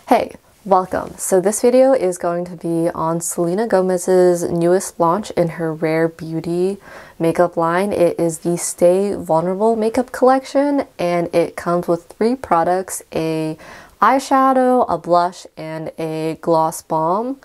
Hey, welcome. So this video is going to be on Selena Gomez's newest launch in her Rare Beauty makeup line. It is the Stay Vulnerable makeup collection, and it comes with 3 products: a eyeshadow, a blush, and a gloss balm.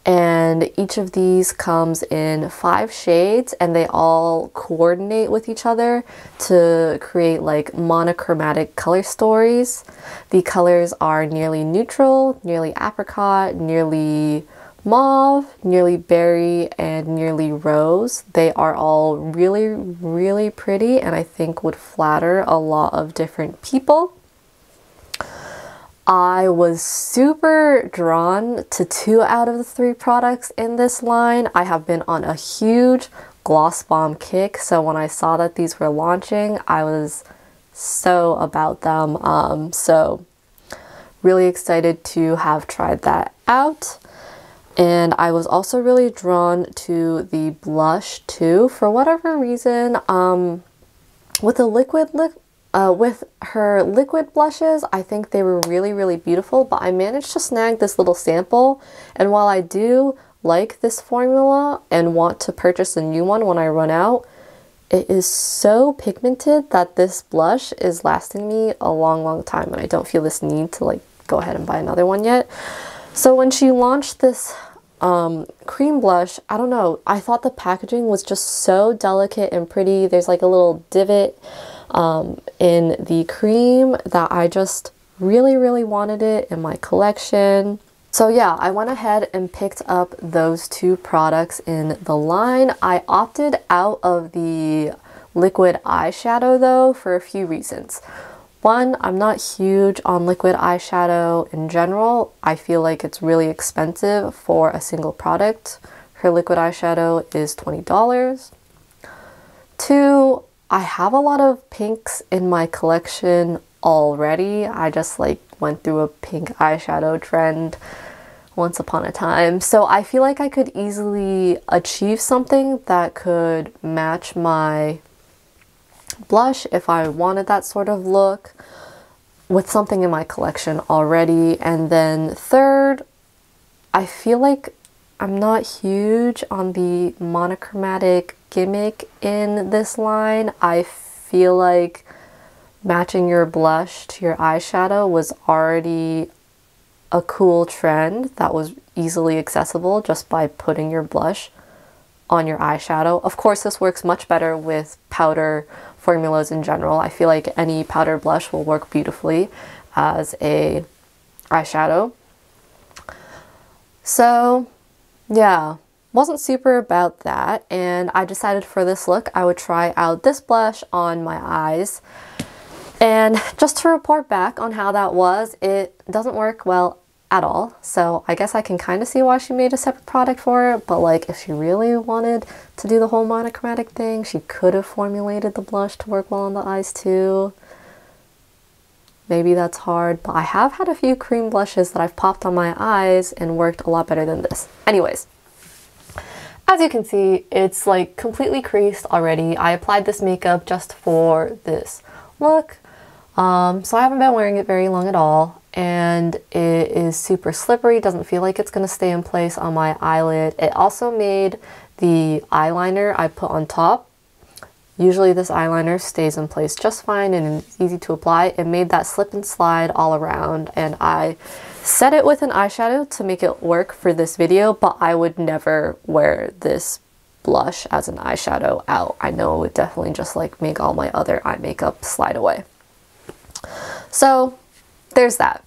And each of these comes in 5 shades, and they all coordinate with each other to create like monochromatic color stories. The colors are nearly neutral, nearly apricot, nearly mauve, nearly berry, and nearly rose. They are all really pretty, and I think would flatter a lot of different people. I was super drawn to 2 out of the 3 products in this line. I have been on a huge gloss bomb kick, so when I saw that these were launching, I was so about them. So really excited to have tried that out. And I was also really drawn to the blush too, for whatever reason. With her liquid blushes, I think they were really beautiful, but I managed to snag this little sample, and while I do like this formula and want to purchase a new one when I run out, it is so pigmented that this blush is lasting me a long time, and I don't feel this need to like go ahead and buy another one yet. So when she launched this cream blush, I don't know, I thought the packaging was just so delicate and pretty. There's like a little divot in the cream that I just really wanted it in my collection. So yeah, I went ahead and picked up those 2 products in the line. I opted out of the liquid eyeshadow though for a few reasons. One, I'm not huge on liquid eyeshadow in general. I feel like it's really expensive for a single product. Her liquid eyeshadow is $20. 2, I have a lot of pinks in my collection already. I just like went through a pink eyeshadow trend once upon a time. So I feel like I could easily achieve something that could match my blush if I wanted that sort of look with something in my collection already. And then 3rd, I feel like I'm not huge on the monochromatic gimmick in this line. I feel like matching your blush to your eyeshadow was already a cool trend that was easily accessible just by putting your blush on your eyeshadow. Of course, this works much better with powder formulas in general. I feel like any powder blush will work beautifully as a eyeshadow. So yeah, wasn't super about that, and I decided for this look I would try out this blush on my eyes. And just to report back on how that was, it doesn't work well at all. So I guess I can kind of see why she made a separate product for it, but like if she really wanted to do the whole monochromatic thing, she could have formulated the blush to work well on the eyes too. Maybe that's hard, but I have had a few cream blushes that I've popped on my eyes and worked a lot better than this. Anyways, as you can see, it's like completely creased already. I applied this makeup just for this look, so I haven't been wearing it very long at all, and it is super slippery. Doesn't feel like it's going to stay in place on my eyelid. It also made the eyeliner I put on top, usually this eyeliner stays in place just fine and it's easy to apply. It made that slip and slide all around, and I set it with an eyeshadow to make it work for this video, but I would never wear this blush as an eyeshadow out. I know it would definitely just like make all my other eye makeup slide away. So there's that.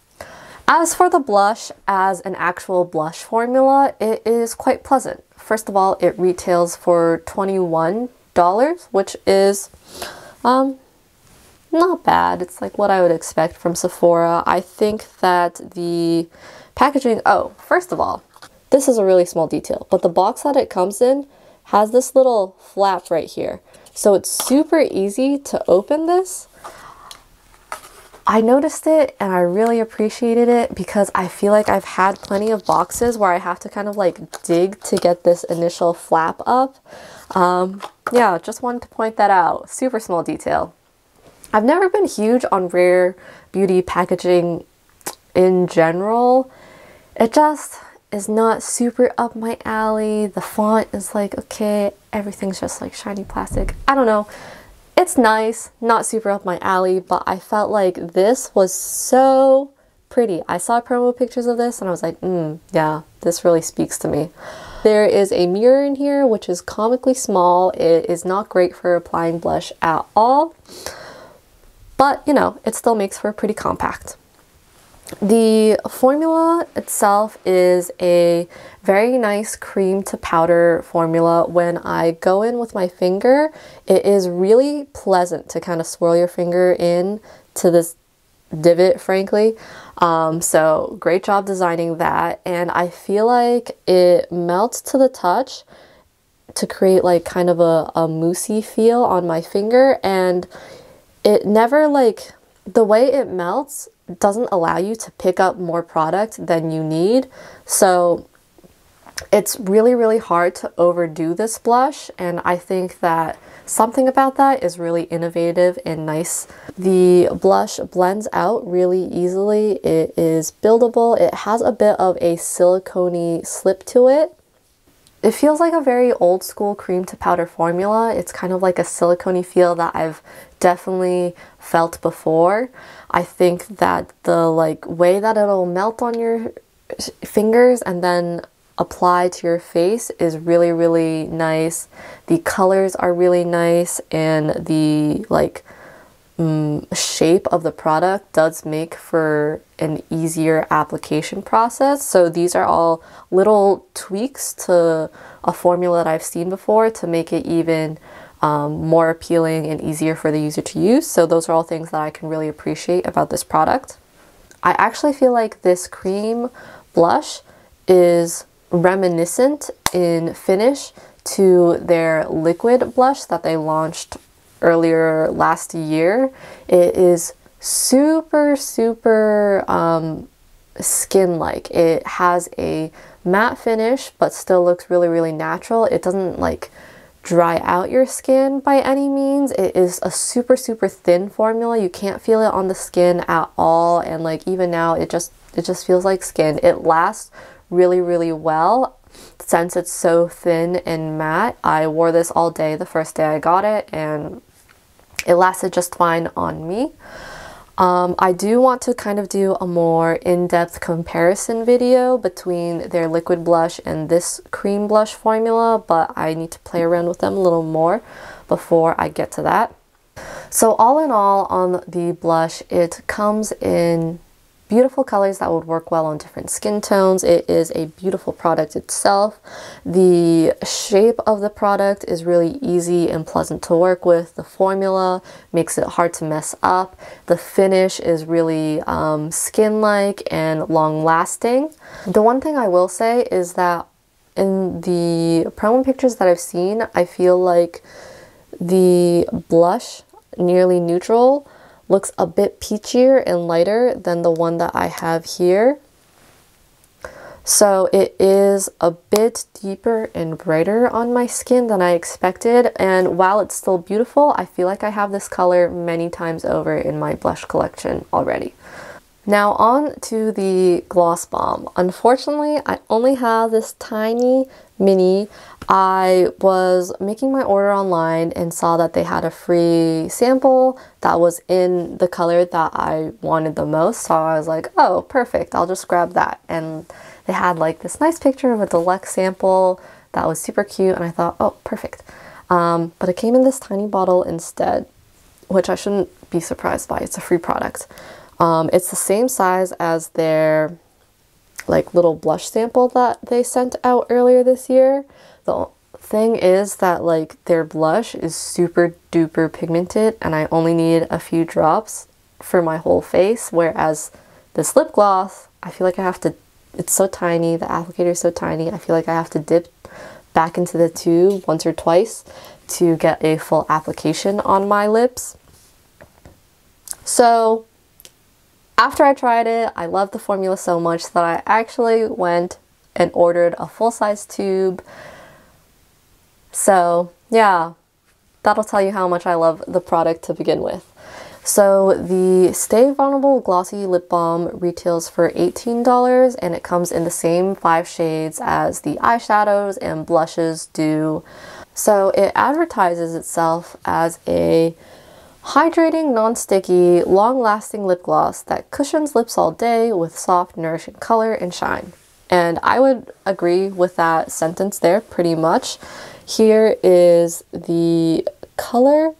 As for the blush as an actual blush formula, it is quite pleasant. First of all, it retails for $21, which is not bad. It's like what I would expect from Sephora. I think that the packaging, oh, first of all, this is a really small detail, but the box that it comes in has this little flap right here. So it's super easy to open this. I noticed it and I really appreciated it because I feel like I've had plenty of boxes where I have to kind of like dig to get this initial flap up. Yeah, just wanted to point that out. Super small detail. I've never been huge on Rare Beauty packaging in general, it just is not super up my alley. The font is like, okay, everything's just like shiny plastic. I don't know. It's nice, not super up my alley, but I felt like this was so pretty. I saw promo pictures of this and I was like, yeah, this really speaks to me. There is a mirror in here, which is comically small. It is not great for applying blush at all, but you know, it still makes for a pretty compact. The formula itself is a very nice cream to powder formula. When I go in with my finger, it is really pleasant to kind of swirl your finger in to this divot, frankly. So great job designing that. And I feel like it melts to the touch to create like kind of a moussey feel on my finger. And it never like, the way it melts doesn't allow you to pick up more product than you need. So it's really, really hard to overdo this blush. And I think that something about that is really innovative and nice. The blush blends out really easily. It is buildable. It has a bit of a silicone-y slip to it. It feels like a very old school cream to powder formula. It's kind of like a silicone-y feel that I've definitely felt before. I think that the like way that it'll melt on your fingers and then apply to your face is really, really nice. The colors are really nice, and the like shape of the product does make for an easier application process. So these are all little tweaks to a formula that I've seen before to make it even more appealing and easier for the user to use. So those are all things that I can really appreciate about this product. I actually feel like this cream blush is reminiscent in finish to their liquid blush that they launched earlier last year. It is super, super skin-like. It has a matte finish but still looks really, really natural. It doesn't like dry out your skin by any means. It is a super, super thin formula. You can't feel it on the skin at all, and like even now it just feels like skin. It lasts really, really well since it's so thin and matte. I wore this all day the first day I got it and it lasted just fine on me. I do want to kind of do a more in-depth comparison video between their liquid blush and this cream blush formula, but I need to play around with them a little more before I get to that. So all in all, on the blush, it comes in beautiful colors that would work well on different skin tones. It is a beautiful product itself. The shape of the product is really easy and pleasant to work with. The formula makes it hard to mess up. The finish is really skin-like and long-lasting. The one thing I will say is that in the promo pictures that I've seen, I feel like the blush, nearly neutral, looks a bit peachier and lighter than the one that I have here. So it is a bit deeper and brighter on my skin than I expected, and while it's still beautiful, I feel like I have this color many times over in my blush collection already. Now on to the Gloss Balm. Unfortunately, I only have this tiny mini. I was making my order online and saw that they had a free sample that was in the color that I wanted the most. So I was like, oh, perfect, I'll just grab that. And they had like this nice picture of a deluxe sample that was super cute, and I thought, oh, perfect. But it came in this tiny bottle instead, which I shouldn't be surprised by. It's a free product. It's the same size as their like little blush sample that they sent out earlier this year. The thing is that like their blush is super duper pigmented and I only need a few drops for my whole face, whereas this lip gloss, I feel like I have to, it's so tiny, the applicator is so tiny, I feel like I have to dip back into the tube once or twice to get a full application on my lips. So after I tried it, I loved the formula so much that I actually went and ordered a full-size tube. So yeah, that'll tell you how much I love the product to begin with. So the Stay Vulnerable Glossy Lip Balm retails for $18 and it comes in the same 5 shades as the eyeshadows and blushes do. So it advertises itself as a hydrating, non-sticky, long-lasting lip gloss that cushions lips all day with soft, nourishing color and shine. And I would agree with that sentence there pretty much. Here is the color,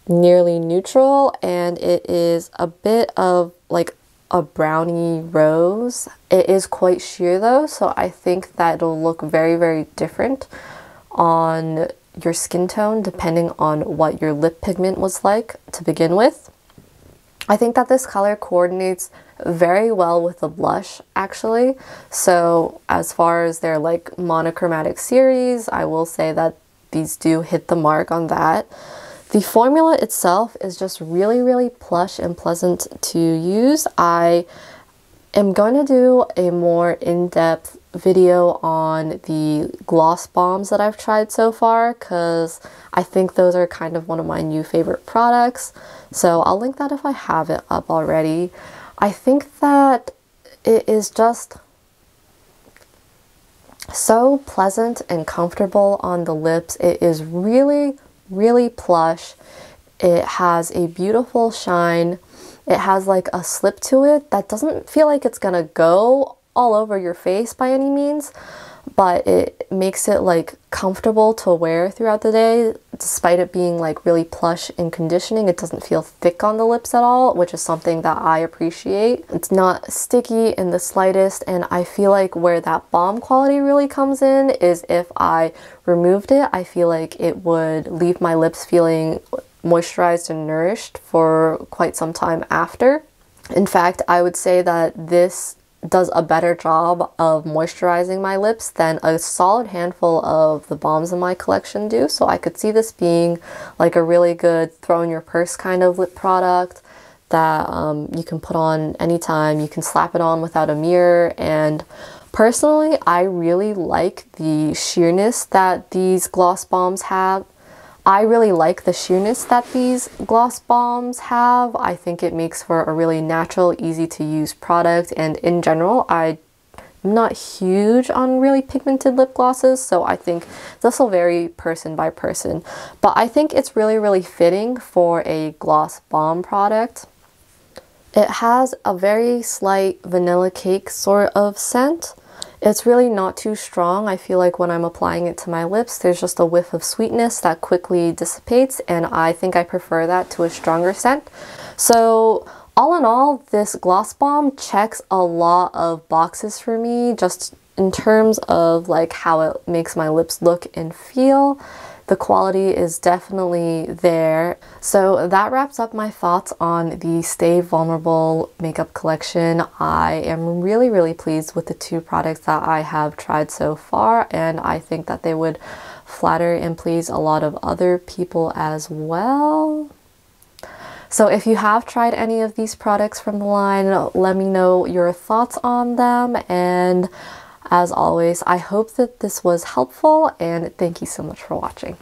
nearly neutral, and it is a bit of like a brownie rose. It is quite sheer though, so I think that it'll look very, very different on your skin tone depending on what your lip pigment was like to begin with. I think that this color coordinates very well with the blush actually. So as far as their like monochromatic series, I will say that these do hit the mark on that. The formula itself is just really, really plush and pleasant to use. I am going to do a more in-depth video on the gloss bombs that I've tried so far because I think those are kind of one of my new favorite products. So I'll link that if I have it up already. I think that it is just so pleasant and comfortable on the lips. It is really, really plush. It has a beautiful shine. It has like a slip to it that doesn't feel like it's gonna go all over your face by any means, but it makes it like comfortable to wear throughout the day. Despite it being like really plush and conditioning, it doesn't feel thick on the lips at all, which is something that I appreciate. It's not sticky in the slightest, and I feel like where that balm quality really comes in is if I removed it, I feel like it would leave my lips feeling moisturized and nourished for quite some time after. In fact, I would say that this does a better job of moisturizing my lips than a solid handful of the balms in my collection do. So I could see this being like a really good throw in your purse kind of lip product that you can put on anytime. You can slap it on without a mirror, and personally I really like the sheerness that these gloss balms have. I really like the sheerness that these gloss balms have. I think it makes for a really natural, easy to use product, and in general, I'm not huge on really pigmented lip glosses, so I think this will vary person by person. But I think it's really, really fitting for a gloss balm product. It has a very slight vanilla cake sort of scent. It's really not too strong. I feel like when I'm applying it to my lips, there's just a whiff of sweetness that quickly dissipates, and I think I prefer that to a stronger scent. So all in all, this gloss balm checks a lot of boxes for me, just in terms of like how it makes my lips look and feel. The quality is definitely there. So that wraps up my thoughts on the Stay Vulnerable makeup collection. I am really, really pleased with the 2 products that I have tried so far, and I think that they would flatter and please a lot of other people as well. So if you have tried any of these products from the line, let me know your thoughts on them, and as always, I hope that this was helpful, and thank you so much for watching.